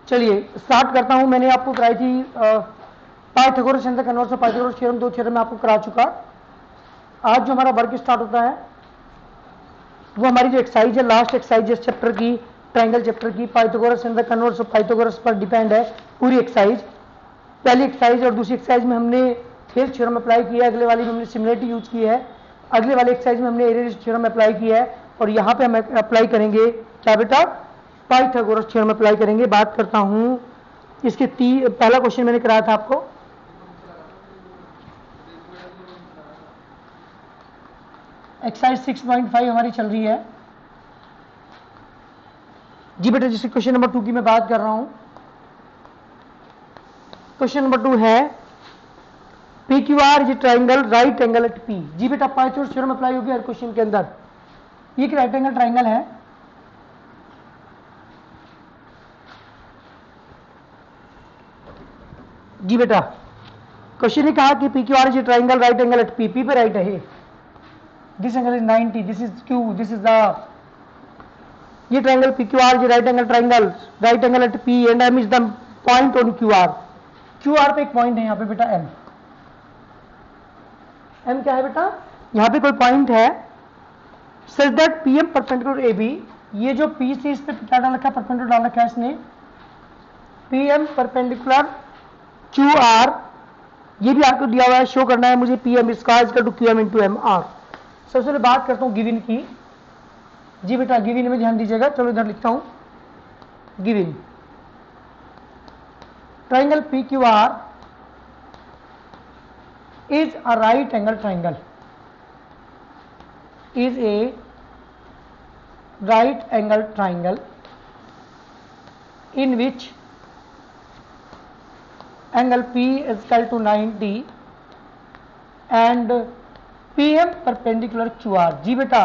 चलिए स्टार्ट करता हूं। मैंने आपको कराई थी Pythagoras and the converse of Pythagoras theorem, 2 theorem में आपको करा चुका। आज जो हमारा वर्क स्टार्ट होता है वो हमारी जो एक्सरसाइज है, लास्ट एक्सरसाइज इस चैप्टर की, ट्रायंगल चैप्टर की, Pythagoras and the converse of Pythagoras पर डिपेंड है पूरी एक्सरसाइज। पहली एक्सरसाइज और दूसरी एक्सरसाइज में हमने थेल्स थ्योरम अप्लाई किया है, अगले वाली में हमने सिमिलरिटी यूज की है, अगले वाली एक्सरसाइज में हमने एरियस थ्योरम अप्लाई किया है, और यहाँ पे हम अप्लाई करेंगे क्या बेटा, पाइथागोरस थ्योरम अप्लाई करेंगे। बात करता हूँ इसके पहला क्वेश्चन मैंने कराया था आपको, एक्सरसाइज 6.5 हमारी चल रही है जी बेटा, जिससे क्वेश्चन नंबर 2 की मैं बात कर रहा हूं। क्वेश्चन नंबर 2 है P Q R is triangle right angle at P. जी बेटा पाइथागोरस थ्योरम अप्लाई होगी हर क्वेश्चन के अंदर। ये एक राइट एंगल ट्राइंगल है, जी बेटा क्वेश्चन ने कहा कि P Q R is triangle right angle at P. P पे राइट है, this angle is 90, this is Q, this is the, ये triangle P Q R is right angle triangle right angle at P and M is the point on Q R. Q R पे एक point है यहाँ पे बेटा M. M क्या है बेटा, यहाँ पे कोई पॉइंट है, such that P M perpendicular A B. ये जो पी से इस पे क्या डाल रखा है, परपेंडिकुलर डाल रखा है इसने, P M perpendicular Q R. ये भी आपको दिया हुआ है, शो करना है मुझे P M square to Q M into M R. सबसे पहले बात करता हूँ गिवन की। जी बेटा गिवन में ध्यान दीजिएगा, चलो इधर लिखता हूँ given. Triangle P Q are is a right angle triangle, is a right angle triangle in which angle P is equal to 90 and PM perpendicular QR। जी बेटा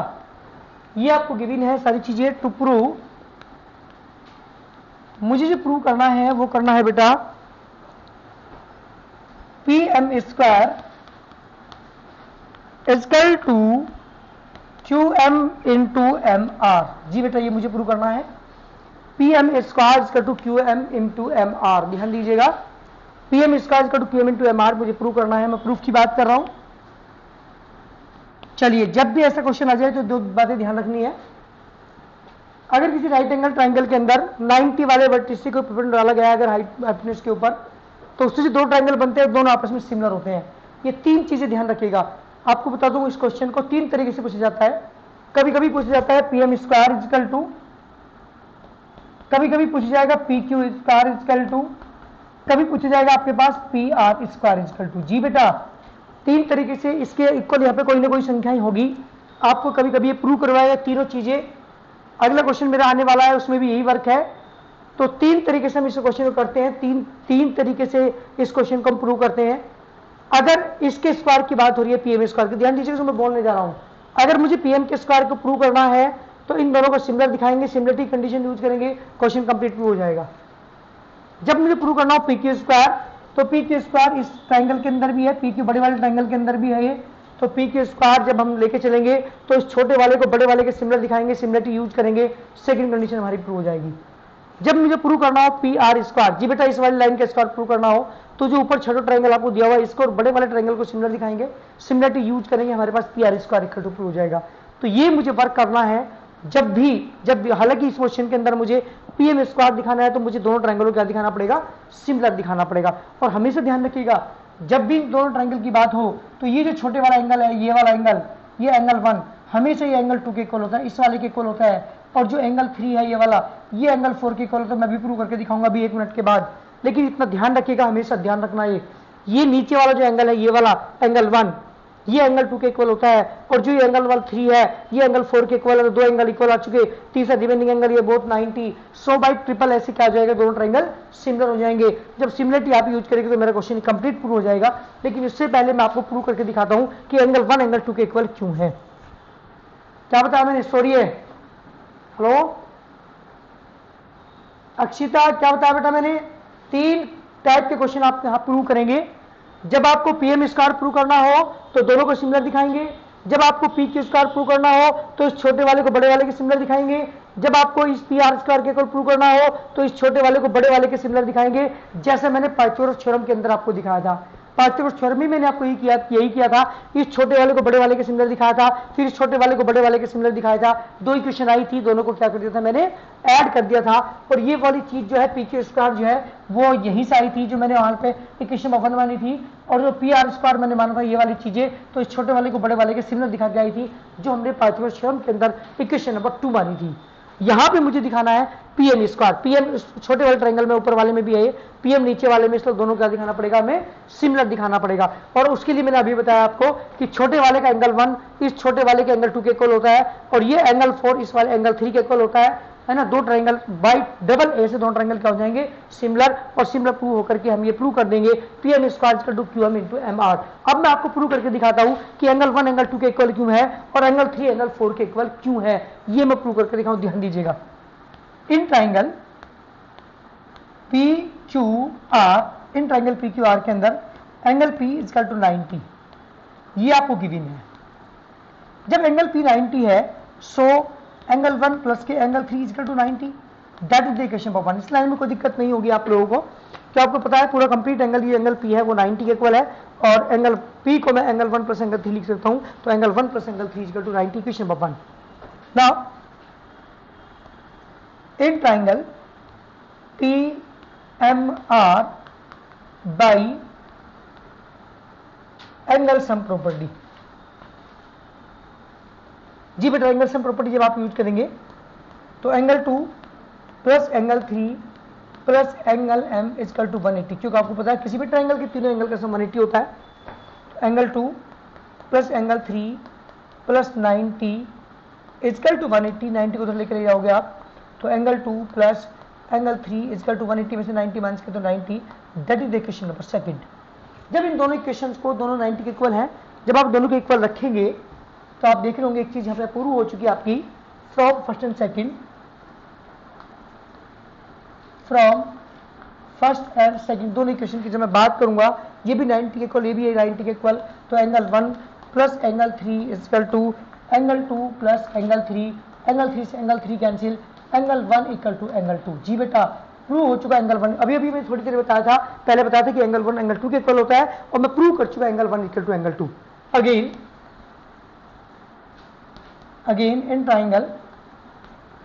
ये आपको गिवन है सारी चीजें। टू प्रूव, मुझे जो प्रूव करना है वो करना है बेटा P M square equal to Q M into M R. जी बेटा ये मुझे प्रूव करना है, P M square equal to Q M into M R. ध्यान दीजिएगा, P M square equal to Q M into M R मुझे prove करना है। मैं प्रूफ की बात कर रहा हूं। चलिए जब भी ऐसा क्वेश्चन आ जाए तो 2 बातें ध्यान रखनी है। अगर किसी राइट एंगल ट्राइंगल के अंदर 90 वाले वर्टिस को परपेंडिकुलर डाला गया है अगर हाइपोटेन्यूज के ऊपर, तो उससे जो 2 ट्राइंगल बनते हैं दोनों आपस में सिमिलर होते हैं। ये 3 चीजें ध्यान रखिएगा। आपको बता दूं इस क्वेश्चन को 3 तरीके से पूछा जाता है। कभी कभी पूछा जाता है P M square equal to, कभी कभी पूछा जाएगा P Q square equal to, कभी पूछा जाएगा आपके पास P R square equal to. जी बेटा 3 तरीके से इसके इक्वल यहाँ पे कोई ना कोई संख्या ही होगी। आपको कभी कभी ये प्रूव करवाएगा तीनों चीजें। अगला क्वेश्चन मेरा आने वाला है उसमें भी यही वर्क है। तो 3 तरीके से हम इस क्वेश्चन को करते हैं, तीन तरीके से इस क्वेश्चन को हम प्रूव करते हैं। अगर इसके स्क्वायर की बात हो रही है पीएम स्क्वायर की, ध्यान दीजिएगा मैं बोलने जा रहा हूं। अगर मुझे पीएम के स्क्वायर को प्रूव करना है तो इन दोनों को सिमिलर दिखाएंगे, सिमिलरिटी कंडीशन यूज करेंगे, क्वेश्चन कंप्लीट प्रूव हो जाएगा। जब मुझे प्रूव करना हो पी क्यू स्क्वायर, तो पी क्यू स्क्वायर इस ट्राइंगल के अंदर भी है, पी क्यू बड़े वाले ट्राइंगल के अंदर भी है ये। तो पी क्यू स्क्वायर जब हम लेके चलेंगे तो इस छोटे वाले को बड़े वाले के सिमिलर दिखाएंगे, सिमिलरिटी यूज करेंगे, सेकंड कंडीशन हमारी प्रूव हो जाएगी। जब मुझे प्रूव करना हो पी आर स्क्वायर, जी बेटा इस वाली लाइन का स्क्वायर प्रूव करना हो तो जो ऊपर छोटा ट्राइंगल आपको दिया हुआ है इसको और बड़े वाले ट्राइंगल को सिमिलर दिखाएंगे, सिमिलरिटी यूज करेंगे, हमारे पास P R square equal to prove हो जाएगा। तो ये मुझे वर्क करना है जब भी हालांकि इस क्वेश्चन के अंदर मुझे पी एम स्क्वायर दिखाना है तो मुझे दोनों ट्राइंगलों को क्या दिखाना पड़ेगा, सिमिलर दिखाना पड़ेगा। और हमेशा ध्यान रखिएगा जब भी दोनों ट्राइंगल की बात हो तो ये जो छोटे वाला एंगल है, ये वाला एंगल, ये एंगल 1 हमेशा ये एंगल 2 के इक्वल होता है, इस वाले के इक्वल होता है। और जो एंगल 3 है ये वाला, ये एंगल 4 के इक्वल होता है। मैं भी प्रूव करके दिखाऊंगा अभी 1 मिनट के बाद। लेकिन इतना ध्यान रखिएगा, हमेशा ध्यान रखना ये नीचे वाला जो एंगल है ये वाला एंगल 1 ये एंगल 2 के इक्वल होता है, और जो ये एंगल 3 है ये एंगल 4 के इक्वल है। तो 2 एंगल इक्वल आ चुके, तीसरा रिमेनिंग एंगल ये बोथ 90। सो बाई ट्रिपल ऐसे क्या हो जाएगा, दोनों ट्राइंगल सिमिलर हो जाएंगे। जब सिमिलरिटी आप यूज करेंगे तो मेरा क्वेश्चन कंप्लीट प्रूव हो जाएगा। लेकिन इससे पहले मैं आपको प्रूव करके दिखाता हूं कि एंगल 1 एंगल 2 के इक्वल क्यों है। क्या बताया मैंने, स्टोरी है। हेलो अक्षिता, क्या बताया बेटा मैंने, 3 टाइप के क्वेश्चन आप यहां प्रूव करेंगे। जब आपको पीएम स्क्वायर प्रूव करना हो तो दोनों को सिमिलर दिखाएंगे, जब आपको पी क्यू स्क्वायर प्रूव करना हो तो इस छोटे वाले को बड़े वाले के सिमिलर दिखाएंगे, जब आपको इस पी आर स्क्वायर के इक्वल प्रूव करना हो तो इस छोटे वाले को बड़े वाले के सिमिलर दिखाएंगे, जैसे मैंने पाइथागोरस थ्योरम के अंदर आपको दिखाया था। पाइथागोरस थ्योरम में मैंने आपको यही किया था, इस छोटे वाले को बड़े वाले के सिमिलर दिखाया था, फिर इस छोटे वाले को बड़े वाले के सिमिलर दिखाया था, दो इक्वेशन आई थी, दोनों को क्या कर दिया था मैंने, ऐड कर दिया था। और ये वाली चीज जो है पी क्यू स्क्वायर जो है वो यहीं से आई थी, जो मैंने वहां पे इक्वेशन वन मानी थी, और जो पी आर स्क्वायर मैंने माना था ये वाली चीजें, तो इस छोटे वाले को बड़े वाले के सिमिलर दिखा के आई थी, जो हमने पाइथागोरस थ्योरम के अंदर इक्वेशन नंबर 2 मानी थी। यहां पे मुझे दिखाना है P M square, P M छोटे वाले ट्रायंगल में ऊपर वाले में भी है, पी एम नीचे वाले में, इसलिए दोनों का दिखाना पड़ेगा, हमें सिमिलर दिखाना पड़ेगा। और उसके लिए मैंने अभी बताया आपको कि छोटे वाले का एंगल 1 इस छोटे वाले के एंगल 2 के इक्वल होता है, और ये एंगल 4 इस वाले एंगल 3 के इक्वल होता है ना। दो ट्रायंगल बाई डबल ए से दोनों ट्रायंगल क्या हो जाएंगे, सिमिलर, और सिमिलर प्रूव होकर के हम ये प्रूव कर देंगे P M square equal to Q M into M R. अब मैं आपको प्रूव करके दिखाता हूं कि एंगल 1 एंगल 2 के इक्वल क्यों है और एंगल 3 एंगल 4 के इक्वल क्यों है, ये मैं प्रूव करके दिखाऊं, ध्यान दीजिएगा। In triangle P Q are, in triangle P Q are के अंदर एंगल पी इजकल टू 90, ये आपको गिवन है। जब एंगल पी 90 है सो एंगल 1 प्लस के angle 3 is equal to 90, that is the equation number 1। इस लाइन में कोई दिक्कत नहीं होगी आप लोगों को, क्या आपको पता है पूरा कंप्लीट एंगल, ये एंगल पी है वो 90 के इक्वल है, और एंगल पी को मैं एंगल 1 प्लस एंगल 3 लिख सकता हूं, तो angle 1 plus angle 3 is equal to 90, equation number 1। Now in triangle PMR by angle sum property, जी बेटा एंगल सम प्रॉपर्टी जब आप यूज करेंगे तो angle 2 plus angle 3 plus angle m is equal to 180, क्योंकि आपको पता है किसी भी ट्रायंगल के तीनों एंगल का सम 180 होता है। तो angle 2 plus angle 3 plus 90 equal to 180, 90 को उधर लेकर ले जाओगे आप, तो angle 2 plus angle 3 is equal to 180 में से 90 माइनस के तो 90, that is the equation number second. जब इन दोनों इक्वेशंस को दोनों 90 के इक्वल हैं, जब आप दोनों के इक्वल रखेंगे तो आप देख रहे होंगे एक चीज यहाँ पे प्रूव हो चुकी है आपकी, from first and second, from first and second दोनों इक्वेशन की जब मैं बात करूंगा, ये भी 90 के इक्वल, ये भी 90 के इक्वल, तो angle 1 plus angle 3 is equal to angle 2 plus angle 3, angle 3 से angle 3 cancel, angle 1 equal to angle 2। जी बेटा प्रूव हो चुका एंगल 1, अभी मैं थोड़ी देर बताया था, पहले बताया था कि एंगल 1 एंगल 2 के इक्वल होता है, और मैं प्रूव कर चुका angle 1 equal to angle 2। Again in triangle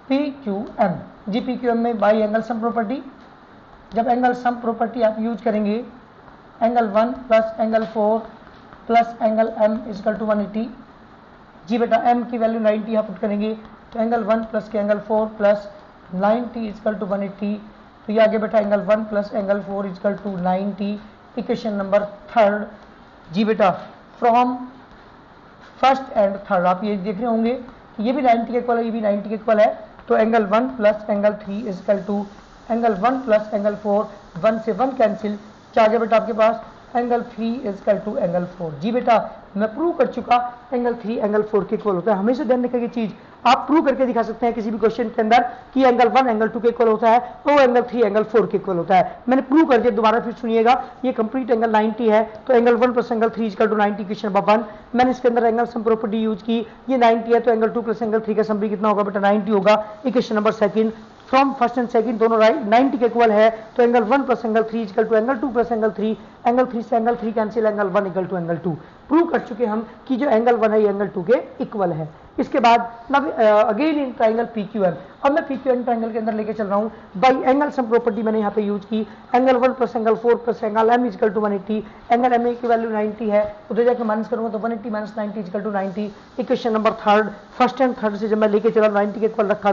PQM, जी PQM में बाई एंगल सम प्रॉपर्टी, जब एंगल सम प्रॉपर्टी आप यूज करेंगे, angle 1 plus angle 4 plus angle m is equal to 180, जी बेटा m की वैल्यू 90 यहाँ पुट करेंगे, तो एंगल 1 प्लस के एंगल 4 प्लस 90 इजकल टू 180, तो ये आगे बेटा angle 1 plus angle 4 is equal to 90, equation number third. जी बेटा फ्रॉम फर्स्ट एंड थर्ड आप ये देख रहे होंगे कि ये भी 90 के इक्वल है, ये भी 90 के इक्वल है, तो angle 1 plus angle 3 is equal to angle 1 plus angle 4, 1 से 1 कैंसिल, क्या आ गया बेटा आपके पास एंगल 3 इजकल टू एंगल 4। जी बेटा मैं प्रूव कर चुका एंगल 3 एंगल 4 के इक्वल होता है। हमेशा ध्यान रखिए चीज, आप प्रूव करके दिखा सकते हैं किसी भी क्वेश्चन के अंदर कि एंगल 1 एंगल 2 के इक्वल होता है और एंगल 3 एंगल 4 के इक्वल होता है। मैंने प्रूव कर दिया, दोबारा फिर सुनिएगा, ये कंप्लीट एंगल 90 है, तो angle 1 plus angle 3 equal to 90, equation number 1। मैंने इसके अंदर एंगल सम प्रॉपर्टी यूज की, ये 90 है तो एंगल 2 प्लस एंगल 3 का सम भी कितना होगा बेटा 90 होगा, equation number second. From first and second दोनों 90 के इक्वल है, तो angle 1 plus angle 3 equal to angle 2 plus angle 3, angle 3 से angle 3 cancel, angle 1 equal to angle 2। Prove कर चुके हम कि जो एंगल 1 है ये एंगल 2 के इक्वल है। इसके बाद अगेन इन ट्राइंगल PQM, अब मैं PQM ट्राइंगल के अंदर लेके चल रहा हूँ बाई एंगल सम प्रॉपर्टी मैंने यहाँ पे यूज की, angle 1 plus angle 4 plus angle m equal to 180, angle m की वैल्यू 90 है, उधर जाकर माइनस करूंगा तो 180 minus 90 equal to 90, equation number third. First and third से जब मैं लेके चला 90 के इक्वल रखा,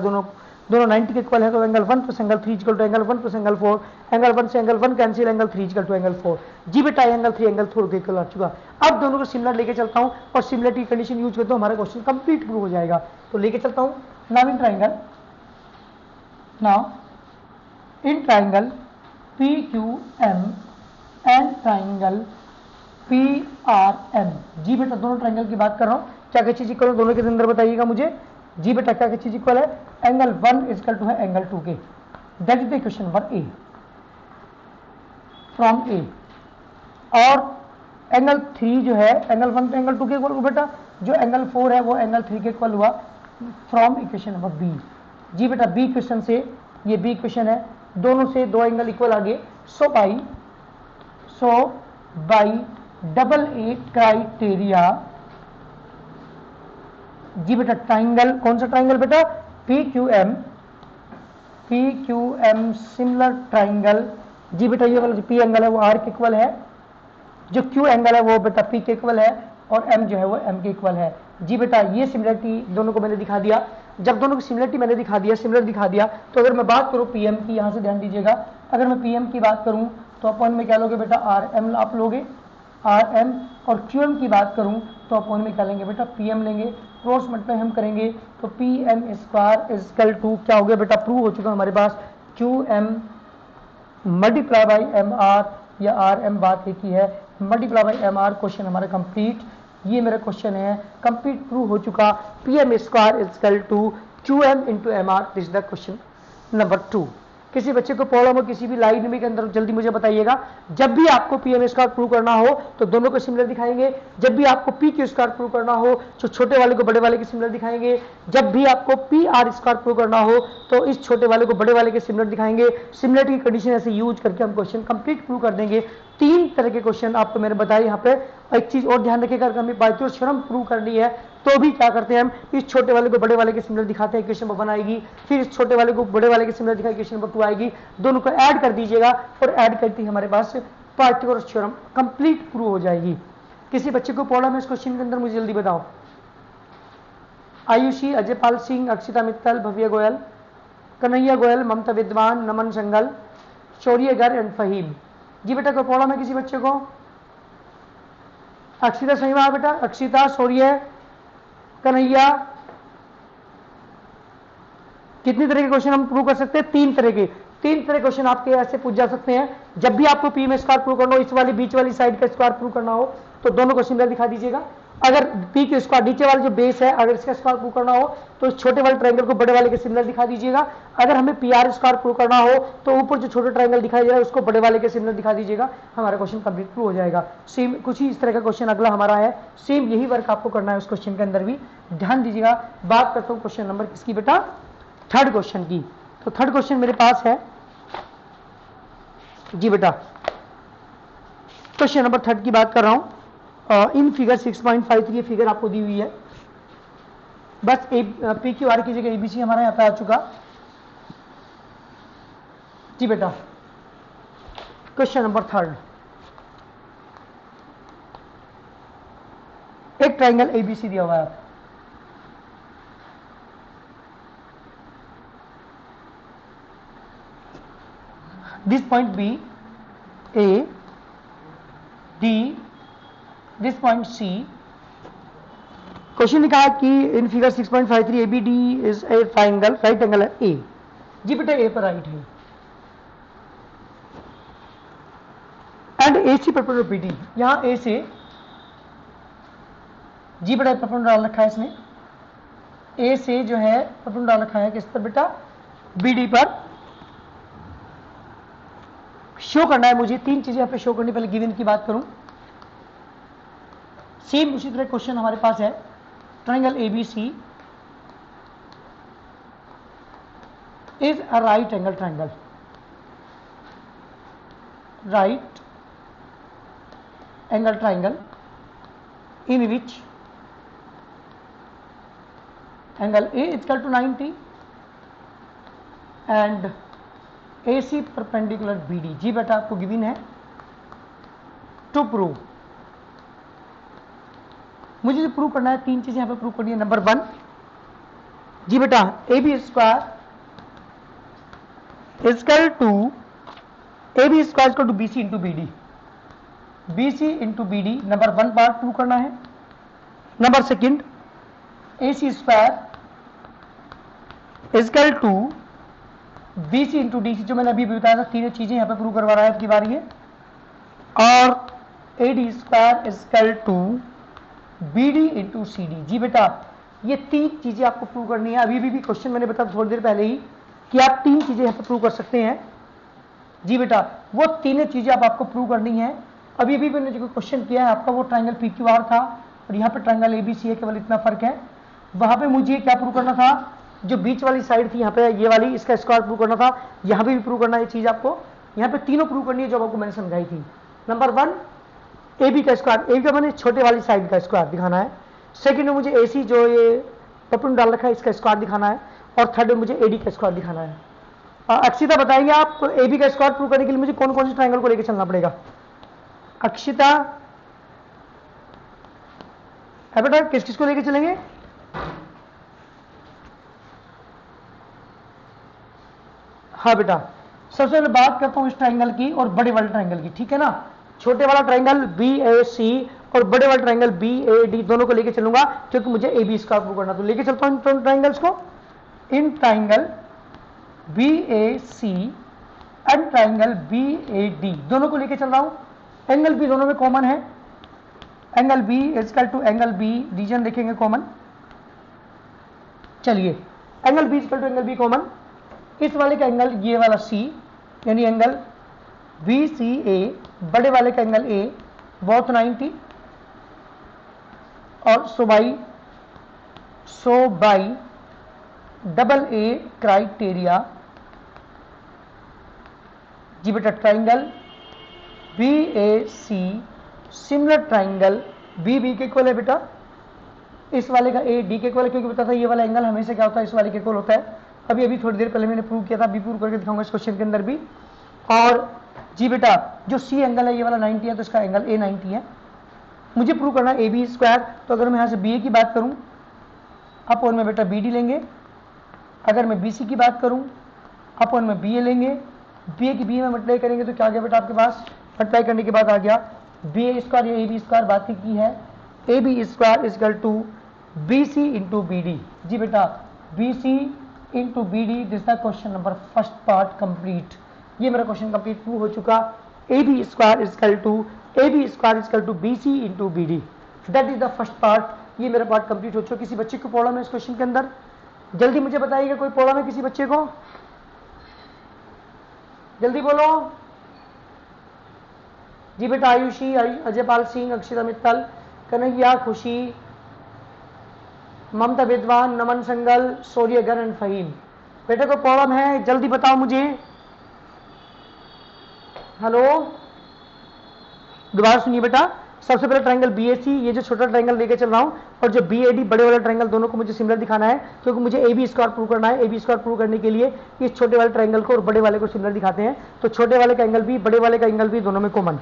दोनों 90 के इक्वल है, तो angle 1 plus angle 3 equal to angle 1 plus angle 4, angle 1 से angle 1 cancel, angle 3 equal to angle 4। जी बेटा एंगल 3 एंगल 4 के इक्वल आ चुका। अब दोनों को सिमिलर लेके चलता हूं और सिमिलरिटी कंडीशन यूज करता हूं, हमारा क्वेश्चन कंप्लीट प्रूव हो जाएगा। तो लेके चलता हूं now in triangle PQM and triangle PRM। जी बेटा दोनों ट्राइंगल की बात कर रहा हूं, क्या क्या चीज इक्वल है दोनों के अंदर बताइएगा मुझे। जी बेटा क्या क्या चीज इक्वल है, एंगल 1 इक्वल टू है एंगल 2 के, that is the equation number A from A. और एंगल 3 जो है एंगल 1 तो एंगल 2 के इक्वल बेटा, जो एंगल 4 है वो एंगल 3 के इक्वल हुआ फ्रॉम इक्वेशन नंबर बी। जी बेटा बी क्वेश्चन से, ये बी क्वेश्चन है, दोनों से दो एंगल इक्वल आ गए। So by double A criteria, जी बेटा ट्राइंगल, कौन सा ट्राइंगल बेटा, P Q M similar triangle. जी बेटा ये वाला जो पी एंगल है वो आर के इक्वल है, जो क्यू एंगल है वो बेटा पी के इक्वल है, और एम जो है वो एम के इक्वल है। जी बेटा ये सिमिलरिटी दोनों को मैंने दिखा दिया। जब दोनों की सिमिलरिटी मैंने दिखा दिया, सिमिलर दिखा दिया, तो अगर मैं बात करूं पीएम की, यहां से ध्यान दीजिएगा, अगर मैं पीएम की बात करूं तो अपन में क्या लोगे बेटा, आर एम आप लोगे, आर एम, और क्यूएम की बात करूं तो अपन में क्या लेंगे बेटा, पीएम लेंगे। क्रॉस मल्टीप्लाई हम करेंगे तो P M square is equal to क्या हो गया बेटा, प्रूव हो चुका हमारे पास, Q M multiply by M R, या आर एम बात एक ही है, multiply by M R. Question हमारा कंप्लीट, ये मेरा क्वेश्चन है कंप्लीट, प्रूव हो चुका, P M square is equal to Q M into M R. This is the question number 2। किसी बच्चे को प्रॉब्लम हो किसी भी लाइन में के अंदर, जल्दी मुझे बताइएगा। जब भी आपको पी एम स्क्वायर प्रूव करना हो तो दोनों को सिमिलर दिखाएंगे, जब भी आपको पी क्यू स्क्वायर प्रूव करना हो तो छोटे वाले को बड़े वाले के सिमिलर दिखाएंगे, जब भी आपको पी आर स्क्वायर प्रूव करना हो तो इस छोटे वाले को बड़े वाले के सिमिलर दिखाएंगे। सिमिलरिटी की कंडीशन ऐसे यूज करके हम क्वेश्चन कंप्लीट प्रूव कर देंगे। 3 तरह के क्वेश्चन आपको मैंने बताए यहाँ पे। एक चीज और ध्यान रखिएगा, अगर हमें बाइक्यूट थ्योरम प्रूव करनी है तो भी क्या करते हैं, हम इस छोटे वाले को बड़े वाले के सिमिलर दिखाते हैं, इक्वेशन नंबर 1 आएगी, फिर इस छोटे वाले को बड़े वाले के सिमिलर दिखाएंगे, इक्वेशन नंबर 2 आएगी, दोनों को ऐड कर दीजिएगा और ऐड करते ही हमारे पास पाइथागोरस थ्योरम कंप्लीट प्रूव हो जाएगी। किसी बच्चे को प्रॉब्लम है इस क्वेश्चन के अंदर, मुझे जल्दी बताओ। आयुषी, अजयपाल सिंह, अक्षिता मित्तल, भव्य गोयल, कन्हैया गोयल, ममता विद्वान, नमन संगल, शौर्यगर एंड फहीम। जी बेटा कोई प्रॉब्लम है किसी बच्चे को? अक्षिता सही बात बेटा, अक्षिता, शौर्य, कन्हैया। कितनी तरह के क्वेश्चन हम प्रूव कर सकते हैं? 3 तरह के। 3 तरह क्वेश्चन आपके ऐसे पूछ जा सकते हैं। जब भी आपको पी में स्क्वायर प्रूव करना हो, इस वाली बीच वाली साइड का स्क्वायर प्रूव करना हो तो दोनों को सिमिलर दिखा दीजिएगा। अगर पी के स्क्वायर नीचे वाला जो बेस है अगर इसका स्क्वायर प्रूव करना हो तो इस छोटे वाले ट्रायंगल को बड़े वाले के सिमिलर दिखा दीजिएगा। अगर हमें पी आर स्क्वायर प्रूव करना हो तो ऊपर जो छोटे ट्रायंगल दिखाई दे रहा है उसको बड़े वाले के सिमिलर दिखा दीजिएगा, हमारा क्वेश्चन कंप्लीट प्रूव हो जाएगा। सेम कुछ ही इस तरह का क्वेश्चन अगला हमारा है, सेम यही वर्क आपको करना है उस क्वेश्चन के अंदर भी। ध्यान दीजिएगा। बात करता हूं क्वेश्चन नंबर किसकी बेटा, 3rd क्वेश्चन की। तो 3rd क्वेश्चन मेरे पास है जी बेटा, क्वेश्चन नंबर 3rd की बात कर रहा हूं। इन फिगर 6.53 ये फिगर आपको दी हुई है। बस पी क्यू आर की जगह एबीसी हमारा यहां पे आ चुका जी बेटा। क्वेश्चन नंबर 3rd, एक ट्रायंगल एबीसी दिया हुआ है। This point B A D, this point C. Question लिखा है कि in figure 6.53 ABD is a triangle, right angle है ए। जी बेटा ए पर राइट है and A C perpendicular BD. यहां ए से जी बेटा परपेंडिकुलर डाल रखा है इसने, ए से जो है परपेंडिकुलर डाल रखा है किस पर बेटा, बीडी पर। शो करना है मुझे 3 चीजें यहां पे शो करनी, पहले गिवन की बात करूं। सेम उसी तरह क्वेश्चन हमारे पास है, triangle ABC is a right angle triangle, right angle triangle in which angle A is equal to 90 and AC perpendicular BD। जी बेटा आपको गिवन है टू प्रूव। मुझे जो प्रूव करना है 3 चीजें यहां पे प्रूव करनी है। नंबर 1 जी बेटा AB square equal to AB square equal to BC into BD, BC into BD number 1 part prove करना है। Number 2 AC square equal to BC into DC, जो मैंने अभी बताया था, 3 चीजें यहां पे प्रूव करवा रहा है आपकी बारी है। और AD square equal to BD into CD। जी बेटा ये 3 चीजें आपको प्रूव करनी है। अभी भी क्वेश्चन मैंने बताया थोड़ी देर पहले ही कि आप 3 चीजें यहां पे प्रूव कर सकते हैं। जी बेटा वो 3 चीजें आपको प्रूव करनी है। अभी भी मैंने जो क्वेश्चन किया है आपका वो ट्रायंगल PQR था, और यहाँ पे ट्रायंगल ABC है, केवल इतना फर्क है। वहां पे मुझे क्या प्रूव करना था, जो बीच वाली साइड थी यहाँ पे ये वाली, इसका स्क्वायर प्रूव करना था। यहाँ पे भी प्रूव करना है चीज आपको, यहाँ पे तीनों प्रूव करनी है जो आपको मैंने समझाई थी। नंबर 1 AB का स्क्वायर, AB का मैंने छोटे वाली साइड का स्क्वायर दिखाना है। सेकंड में मुझे AC जो ये पपन डाल रखा है इसका स्क्वायर दिखाना है, और थर्ड में मुझे AD का स्क्वायर दिखाना है। अक्षिता बताइए आप, AB का स्क्वायर प्रूव करने के लिए मुझे कौन कौन से ट्रायंगल को लेकर चलना पड़ेगा? अक्षिता है बेटा, किस किस को लेकर चलेंगे? हाँ बेटा, सबसे पहले बात करता हूं इस ट्रायंगल की और बड़े वाले ट्रायंगल की, ठीक है ना। छोटे वाला ट्रायंगल BAC और बड़े वाले ट्रायंगल BAD दोनों को लेके चलूंगा, क्योंकि मुझे AB स्क्वायर प्रूव करना। तो लेके चलता हूं इन ट्रायंगल्स को। In triangle BAC and triangle BAD दोनों को लेके चल रहा हूं। एंगल B दोनों में कॉमन है, angle B equal to angle B, reason देखेंगे कॉमन। चलिए, angle B equal to angle B common. इस वाले का एंगल ये वाला C, यानी एंगल BCA, बड़े वाले का एंगल A बोथ 90, और सो बाई डबल A क्राइटेरिया जी बेटा, triangle BAC similar triangle BB के इक्वल है बेटा। इस वाले का AD के इक्वल है, क्योंकि पता था ये वाला एंगल हमेशा क्या होता है, इस वाले के इक्वल होता है। अभी थोड़ी देर पहले मैंने प्रूव किया था, अभी प्रूव करके दिखाऊंगा इस क्वेश्चन के अंदर भी। और जी बेटा, जो C एंगल है ये वाला 90 है, तो इसका एंगल A 90 है। मुझे प्रूव करना है AB स्क्वायर, तो अगर मैं यहाँ से BA की बात करूँ अपन में बेटा BD लेंगे, अगर मैं BC की बात करूँ अपन में BA लेंगे, BA की BA में मल्टीप्लाई करेंगे तो क्या आ गया बेटा आपके पास, मल्टीप्लाई करने के बाद आ गया BA स्क्वायर या AB स्क्वायर, बात ही की है। AB square is equal to BC into BD। जी बेटा, BC into BD, this the question number first part complete. ये मेरा क्वेश्चन कंप्लीट प्रूव हो चुका। AB square is equal to BC into BD, that is the first part. ये मेरा part complete हो चुका। किसी बच्चे को प्रॉब्लम है इस क्वेश्चन के अंदर? जल्दी मुझे बताइएगा, कोई प्रॉब्लम है किसी बच्चे को? जल्दी बोलो। जी बेटा, आयुषी, अजयपाल सिंह, अक्षिता मित्तल, कन्हैया, खुशी, ममता विद्वान, नमन संगल, सूर्यगन एंड फहीम। बेटे को प्रॉब्लम है, जल्दी बताओ मुझे। हेलो, दोबारा सुनिए बेटा। सबसे पहले ट्रायंगल BAC, ये जो छोटा ट्रायंगल लेके चल रहा हूं, और जो BAD बड़े वाला ट्रायंगल, दोनों को मुझे सिमिलर दिखाना है, क्योंकि मुझे AB स्क्वायर प्रूव करना है। AB स्क्वायर प्रूव करने के लिए इस छोटे वाले ट्रायंगल को और बड़े वाले को सिमिलर दिखाते हैं। तो छोटे वाले का एंगल B, बड़े वाले का एंगल B दोनों में कॉमन।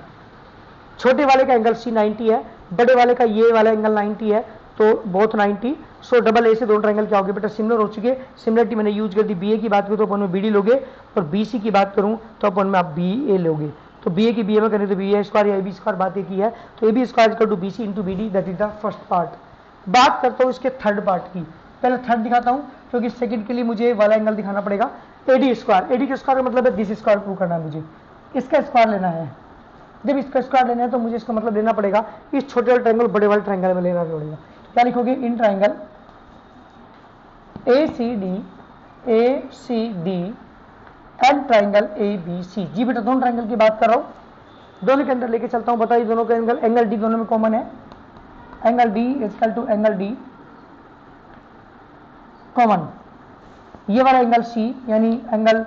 छोटे वाले का एंगल C 90 है, बड़े वाले का ये वाला एंगल 90 है, तो बोथ 90। सो डबल A से दोनों ट्रायंगल क्या हो गए बेटा, सिमिलर हो चुके। सिमिलरिटी मैंने यूज कर दी। BA की बात करूँ तो अपन में BD लोगे, और BC की बात करूँ तो अपन में आप BA लोगे। तो BA की BA में करें तो BA स्क्वायर या AB स्क्वायर, बात एक ही है। तो AB square equal to BC into BD, that is the first part. बात करता हूँ इसके थर्ड पार्ट की। पहले थर्ड दिखाता हूँ, क्योंकि सेकंड के लिए मुझे वाला एंगल दिखाना पड़ेगा। AD स्क्वायर, AD का स्क्वायर का मतलब है दिस स्क्वायर प्रूव करना है मुझे। इसका स्क्वायर लेना है। जब इसका स्क्वायर लेना है तो मुझे इसका मतलब लेना पड़ेगा इस छोटे वाले ट्रायंगल बड़े वाले ट्रायंगल में लेना पड़ेगा। क्या लिखोगे? In triangle ACD and triangle ABC। जी बेटा, दोनों ट्रायंगल की बात कर रहा हूँ, दोनों के अंदर लेके चलता हूँ। बताइए, दोनों का एंगल D दोनों में कॉमन है। Angle D equal to angle D common. ये वाला एंगल C, यानी एंगल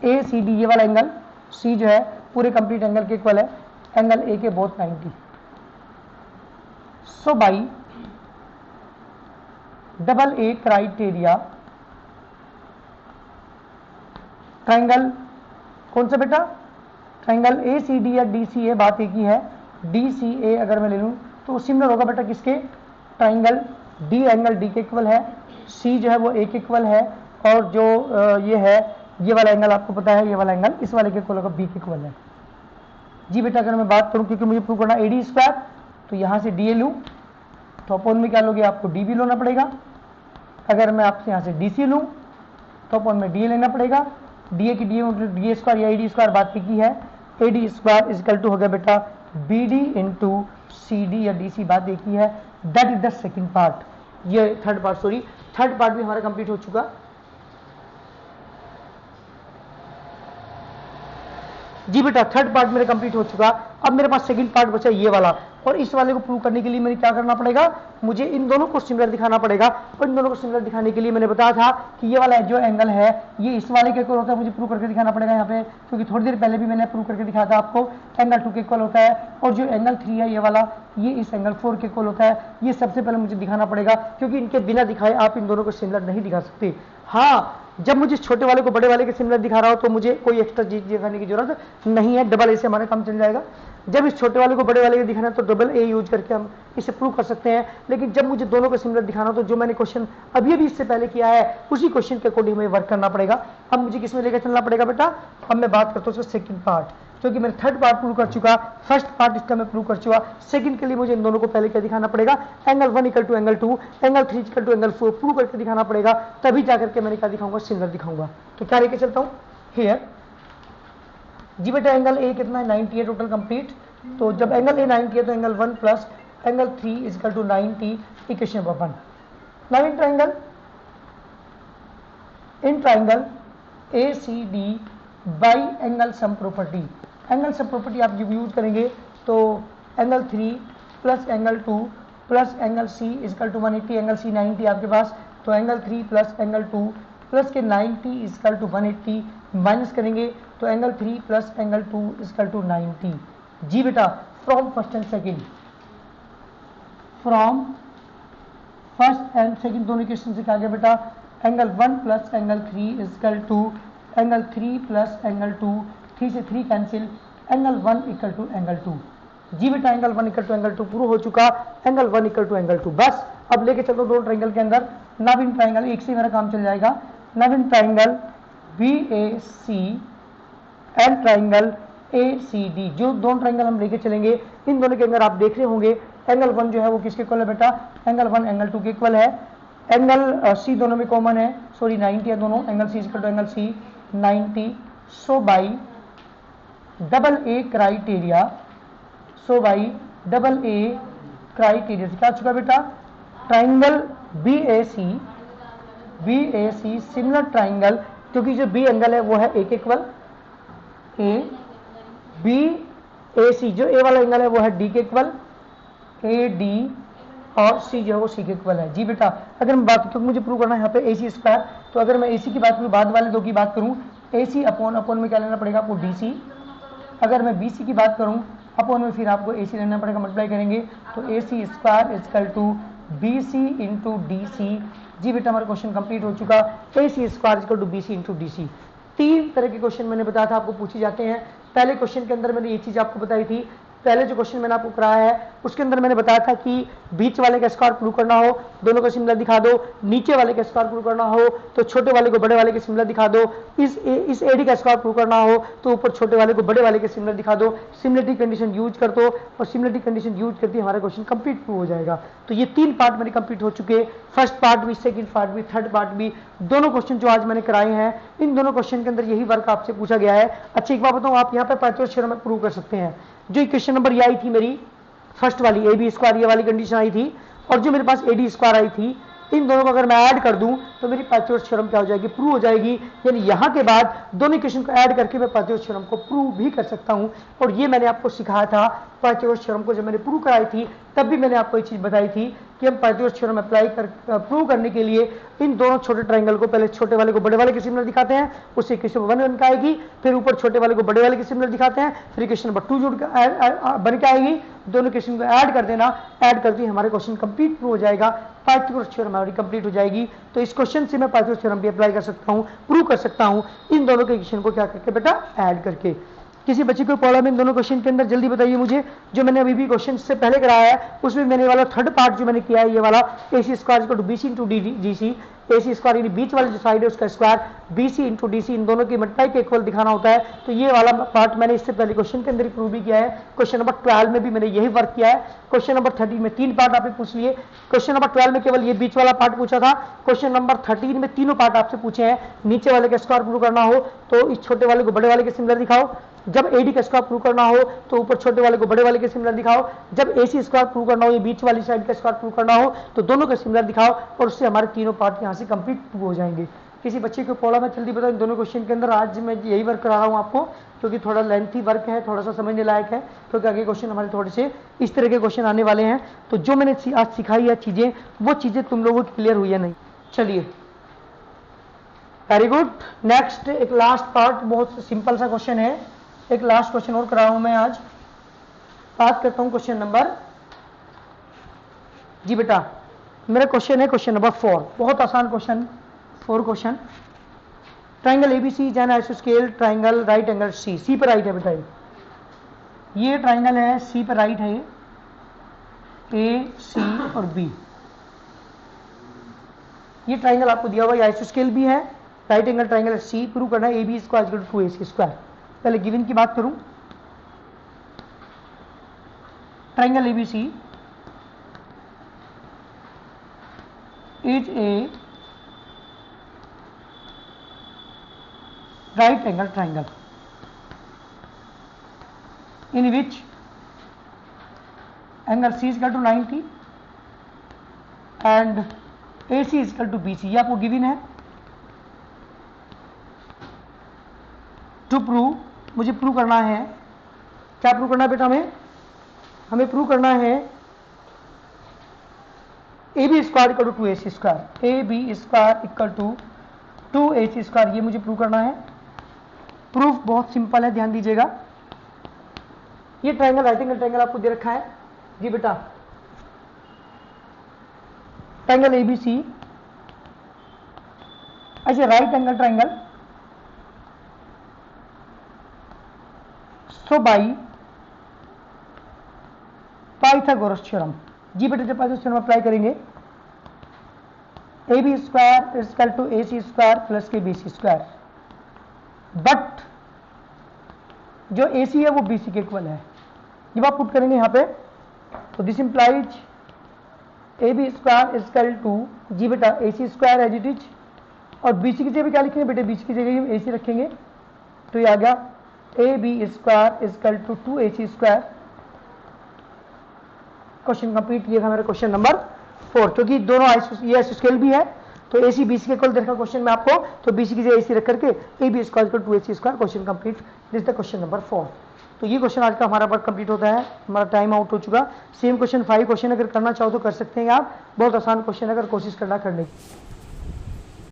ACD ये वाला एंगल C जो है पूरे कंप्लीट एंगल के इक्वल है, एंगल A के both 90। So by double A criteria, triangle कौन सा बेटा? ट्रायंगल ACD या DCA, बात एक ही है। DCA अगर मैं ले लूं तो सिमिलर होगा बेटा किसके? ट्रायंगल D एंगल D के इक्वल है, C जो है वो A के इक्वल है, और जो ये है ये वाला एंगल आपको पता है, ये वाला एंगल इस वाले के इक्वल होगा, B के इक्वल है। जी बेटा, अगर मैं बात करूं, क्योंकि मुझे प्रूव करना AD स्क्वायर, तो यहां से DA लूं तो अपन में क्या लोगे, आपको DB लेना पड़ेगा। अगर मैं आपसे यहाँ से DC लूँ तो अपन में DA लेना पड़ेगा। DA की DA स्क्वायर या AD स्क्वायर, बात की है। AD square is equal to हो गया बेटा BD इंटू CD या DC, बात एक ही है। That is the second part. ये third part, sorry third part भी हमारा कंप्लीट हो चुका। जी बेटा थर्ड पार्ट मेरा कंप्लीट हो चुका। अब मेरे पास सेकंड पार्ट बचा ये वाला, और इस वाले को प्रूव करने के लिए मैंने क्या करना पड़ेगा, मुझे इन दोनों को सिमिलर दिखाना पड़ेगा। और इन दोनों को सिमिलर दिखाने के लिए मैंने बताया था कि ये वाला जो एंगल है ये इस वाले के इक्वल होता है, मुझे प्रूव करके दिखाना पड़ेगा यहाँ पे, क्योंकि थोड़ी देर पहले भी मैंने प्रूव करके दिखाया था आपको एंगल 2 के इक्वल होता है। और जो एंगल 3 है ये वाला, ये इस एंगल 4 के इक्वल होता है। ये सबसे पहले मुझे दिखाना पड़ेगा, क्योंकि इनके बिना दिखाए आप इन दोनों को सिमिलर नहीं दिखा सकते। हाँ, जब मुझे छोटे वाले को बड़े वाले के सिमिलर दिखा रहा हो तो मुझे कोई एक्स्ट्रा चीज दिखाने की जरूरत नहीं है, डबल ए से हमारा काम चल जाएगा। जब इस छोटे वाले को बड़े वाले के दिखाना है तो डबल ए यूज करके हम इसे प्रूव कर सकते हैं। लेकिन जब मुझे दोनों को सिमिलर दिखाना हो तो जो मैंने क्वेश्चन अभी इससे पहले किया है उसी क्वेश्चन के अकॉर्डिंग हमें वर्क करना पड़ेगा। अब मुझे किसमें लेकर चलना पड़ेगा बेटा, अब मैं बात करता हूँ सेकंड पार्ट, क्योंकि मैंने थर्ड पार्ट प्रूव कर चुका, फर्स्ट पार्ट इसका मैं प्रूव कर चुका। सेकंड के लिए मुझे इन दोनों को पहले क्या दिखाना पड़ेगा, angle 1 equal to angle 2, angle 3 equal to angle 4 prove करके दिखाना पड़ेगा, तभी जाकर के मैंने क्या दिखाऊंगा, सिमिलर दिखाऊंगा। तो क्या लेके चलता हूँ हियर जी बेटा, एंगल ए कितना है 90 है टोटल कंप्लीट। तो जब एंगल ए 90 है तो angle 1 plus angle 3 is equal to 90, equation number 1। Now in triangle ACD by angle sum property, angle sum property आप जब यूज करेंगे तो angle 3 plus angle 2 plus angle C is equal to 180, angle C 90 आपके पास, तो angle 3 plus angle 2 plus के 90 is equal to 180 minus करेंगे तो angle 3 plus angle 2 is equal to 90। जी बेटा, from first and second, from first and second दोनों question से क्या गया बेटा, angle 1 plus angle 3 is equal to angle 3 plus angle 2, 3 से 3 cancel, angle 1 equal to angle 2। जी बेटा, angle 1 equal to angle 2 prove हो चुका, एंगल 1 इक्वल टू एंगल 2। बस अब लेके चलो दो ट्राइंगल के अंदर। नव इन ट्राइंगल, एक से मेरा काम चल जाएगा। नव in triangle BAC and triangle ACD, जो दोनों ट्राइंगल हम लेके चलेंगे इन दोनों के अंदर आप देख रहे होंगे एंगल 1 जो है वो किसके इक्वल है बेटा, एंगल 1 एंगल 2 के इक्वल है। एंगल C दोनों में कॉमन है, सॉरी 90 है दोनों, angle C equal to angle C 90। So by double A criteria, so by double A criteria से क्या चुका बेटा, ट्राइंगल BAC सिमिलर ट्राइंगल, क्योंकि जो B एंगल है वो है A के इक्वल, BAC जो A वाला एंगल है वो है D के इक्वल, AD और C जो है वो C के इक्वल है। जी बेटा, अगर मैं बात, क्योंकि मुझे प्रूव करना है यहाँ पे AC स्क्वायर, तो अगर मैं AC की बात करूँ, बाद वाले दो की बात करूँ, AC अपॉन में क्या लेना पड़ेगा आपको, DC। अगर मैं BC की बात करूँ अपॉन में फिर आपको AC लेना पड़ेगा, मल्टीप्लाई करेंगे तो AC square is equal to BC into DC। जी बेटा, हमारा क्वेश्चन कंप्लीट हो चुका, AC square is equal to BC into DC। 3 तरह के क्वेश्चन मैंने बताया था आपको पूछे जाते हैं। पहले क्वेश्चन के अंदर मैंने ये चीज आपको बताई थी, पहले जो क्वेश्चन मैंने आपको कराया है उसके अंदर मैंने बताया था कि बीच वाले का स्क्वायर प्रूव करना हो दोनों को सिमिलर दिखा दो, नीचे वाले का स्क्वायर प्रूव करना हो तो छोटे वाले को बड़े वाले के सिमिलर दिखा दो, इस एडी का स्क्वायर प्रूव करना हो तो ऊपर छोटे वाले को बड़े वाले के सिमिलर दिखा दो। सिमिलरिटी कंडीशन यूज कर दो और सिमिलरिटी कंडीशन यूज करके हमारा क्वेश्चन कंप्लीट प्रूव हो जाएगा। तो ये 3 पार्ट मेरे कंप्लीट हो चुके, फर्स्ट पार्ट भी, सेकंड पार्ट भी, थर्ड पार्ट भी। दोनों क्वेश्चन जो आज मैंने कराए हैं इन दोनों क्वेश्चन के अंदर यही वर्क आपसे पूछा गया है। अच्छा एक बात बताऊं, आप यहाँ पे पाइथागोरस थ्योरम में प्रूव कर सकते हैं। जो इक्वेशन नंबर ये आई थी मेरी फर्स्ट वाली AB स्क्वायर, ये वाली कंडीशन आई थी, और जो मेरे पास AD स्क्वायर आई थी, इन दोनों को अगर मैं ऐड कर दूं तो मेरी पाइथागोरस थ्योरम क्या हो जाएगी, प्रूव हो जाएगी। यानी यहाँ के बाद दोनों इक्वेशन को ऐड करके मैं पाइथागोरस थ्योरम को प्रूव भी कर सकता हूँ। और ये मैंने आपको सिखाया था पाइथागोरस थ्योरम को, जब मैंने प्रूव कराई थी तब भी मैंने आपको एक चीज बताई थी कि हम पाइथागोरस थ्योरम अप्लाई कर प्रूव करने के लिए इन दोनों छोटे ट्राइंगल को पहले छोटे वाले को बड़े वाले के सिमिलर दिखाते हैं, उससे इक्वेशन 1 बन के आएगी, फिर ऊपर छोटे वाले को बड़े वाले के सिमिलर दिखाते हैं, फिर इक्वेशन नंबर 2 जुड़ बन के आएगी। दोनों क्वेश्चन को ऐड कर देना, ऐड करते हमारे क्वेश्चन कंप्लीट हो जाएगा, पाइथागोरस थ्योरम हमारी कंप्लीट हो जाएगी। तो इस क्वेश्चन से मैं पाइथागोरस थ्योरम भी अप्लाई कर सकता हूं, प्रूव कर सकता हूं इन दोनों के इक्वेशन को क्या करके बेटा, ऐड करके। किसी बच्चे को प्रॉब्लम इन दोनों क्वेश्चन के अंदर जल्दी बताइए मुझे। जो मैंने अभी भी क्वेश्चन से पहले कराया है उसमें मैंने वाला थर्ड पार्ट जो मैंने किया है, ये वाला AC square equal to BC into DC, AC square यानी बीच वाले जो साइड है उसका स्क्वायर BC इंटू DC, इन दोनों की मल्टीप्लाई के इक्वल दिखाना होता है। तो ये वाला पार्ट मैंने इससे पहले क्वेश्चन के अंदर प्रूव भी किया है। क्वेश्चन नंबर 12 में भी मैंने यही वर्क किया है। क्वेश्चन नंबर 13 में 3 पार्ट आपने पूछ लिए, क्वेश्चन नंबर 12 में केवल ये बीच वाला पार्ट पूछा था, क्वेश्चन नंबर 13 में तीनों पार्ट आपसे पूछे हैं। नीचे वाले का स्क्वायर प्रूव करना हो तो इस छोटे वाले को बड़े वाले के सिमिलर दिखाओ, जब AD का स्क्वायर प्रूव करना हो तो ऊपर छोटे वाले को बड़े वाले के सिमिलर दिखाओ, जब AC स्क्वायर प्रूव करना हो, ये बीच वाली साइड का स्क्वायर प्रूव करना हो तो दोनों का सिमिलर दिखाओ, और उससे हमारे तीनों पार्ट यहाँ से कंप्लीट हो जाएंगे। किसी बच्चे को प्रॉब्लम है जल्दी बताओ इन दोनों क्वेश्चन के अंदर। आज मैं यही वर्क करा रहा हूँ आपको क्योंकि थोड़ा लेंथी वर्क है, थोड़ा सा समझने लायक है, क्योंकि आगे क्वेश्चन हमारे थोड़े से इस तरह के क्वेश्चन आने वाले हैं। तो जो मैंने आज सिखाई है चीज़ें, वो चीज़ें तुम लोगों को क्लियर हुई है नहीं? चलिए, वेरी गुड। नेक्स्ट एक लास्ट पार्ट, बहुत सिंपल सा क्वेश्चन है, एक लास्ट क्वेश्चन और करा हूं मैं आज। बात करता हूं क्वेश्चन नंबर, जी बेटा मेरा क्वेश्चन है क्वेश्चन नंबर 4, बहुत आसान question, 4 question. Triangle ABC is an आइसोस्केल triangle right angle C, C पर राइट है बेटा, ये ट्राइंगल है, सी पर राइट है, ए सी और बी। ये ट्राइंगल आपको दिया हुआ, ये आइसोस्केल भी है, right angle triangle C, prove करना है A B square equal to 2ac square. पहले गिवन की बात करूं, triangle ABC is a right angle triangle in which angle C is equal to 90 and AC is equal to BC, ये आपको given है। To prove, मुझे prove करना है, क्या प्रूव करना है बेटा? हमें प्रूव करना है A B square equal to 2ac square, A B square equal to 2ac square, ये मुझे प्रूव करना है। प्रूफ बहुत सिंपल है, ध्यान दीजिएगा। ये ट्राइंगल राइट एंगल ट्राइंगल आपको दे रखा है जी बेटा, ट्राइंगल एबीसी ऐसे right angle triangle, so by Pythagoras theorem, जी बेटा जब पाइथागोरस थ्योरम अप्लाई करेंगे, A B square is equal to A C square plus के बी सी स्क्वायर, बट जो ए सी है वो बी सी के इक्वल है। जब आप पुट करेंगे यहाँ पे तो this implies A B square is equal to, जी बेटा A C square as it is, और बी सी की जगह क्या लिखेंगे बेटे? बी सी की जगह ए सी रखेंगे, तो ये आ गया A B square is equal to 2ac square. Question complete, ये था मेरा क्वेश्चन नंबर 4, क्योंकि दोनों ये आइसोस्केल भी है, तो AC BC के इक्वल देखा क्वेश्चन में आपको, तो BC की जगह AC रख करके A B square equal to 2ac square, question complete. This the question number 4। तो ये क्वेश्चन आज का हमारा वर्क कंप्लीट होता है, हमारा टाइम आउट हो चुका। सेम क्वेश्चन 5 क्वेश्चन अगर करना चाहो तो कर सकते हैं आप, बहुत आसान क्वेश्चन, अगर कोशिश करना करने की।